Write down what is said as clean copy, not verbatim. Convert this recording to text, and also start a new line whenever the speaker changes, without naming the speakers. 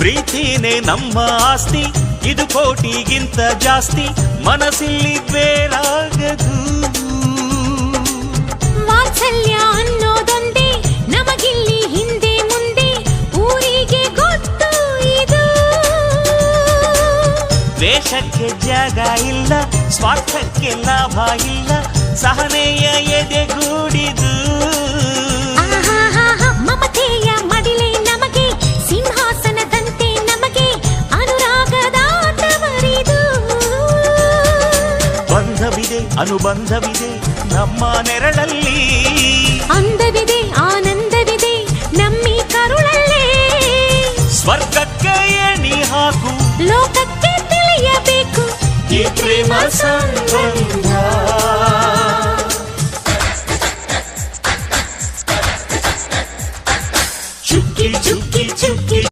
ಪ್ರೀತಿನೇ ನಮ್ಮ ಆಸ್ತಿ, ಇದು ಕೋಟಿಗಿಂತ ಜಾಸ್ತಿ, ಮನಸ್ಸಿಲ್ಲಿ ಬೇರಾಗದು.
ವಾತ್ಸಲ್ಯ ಅನ್ನೋದೊಂದೇ ನಮಗಿಲ್ಲಿ ಹಿಂದೆ ಮುಂದೆ ಊರಿಗೆ ಗೊತ್ತು ಇದು.
ದ್ವೇಷಕ್ಕೆ ಜಾಗ ಇಲ್ಲ, ಸ್ವಾರ್ಥಕ್ಕೆ ಲಾಭ ಇಲ್ಲ, ಸಹನೆಯ ಎದೆಗೂಡಿದು.
ಮಮತೆಯ ಮಡಿಲೆ ನಮಗೆ ಸಿಂಹಾಸನದಂತೆ, ನಮಗೆ ಅನುರಾಗದಾಟ ಬರಿದು.
ಬಂಧವಿದೆ ಅನುಬಂಧವಿದೆ ನಮ್ಮ ನೆರಳಲ್ಲಿ,
ಅಂದವಿದೆ ಆನಂದವಿದೆ ನಮ್ಮಿ ಕರುಳಲ್ಲೇ.
ಸ್ವರ್ಗಕ್ಕೆ ಎಣಿ ಹಾಕು,
ಲೋಕಕ್ಕೆ ತಿಳಿಯಬೇಕು
ಈ ಪ್ರೇಮ ಸಂಬಂಧ.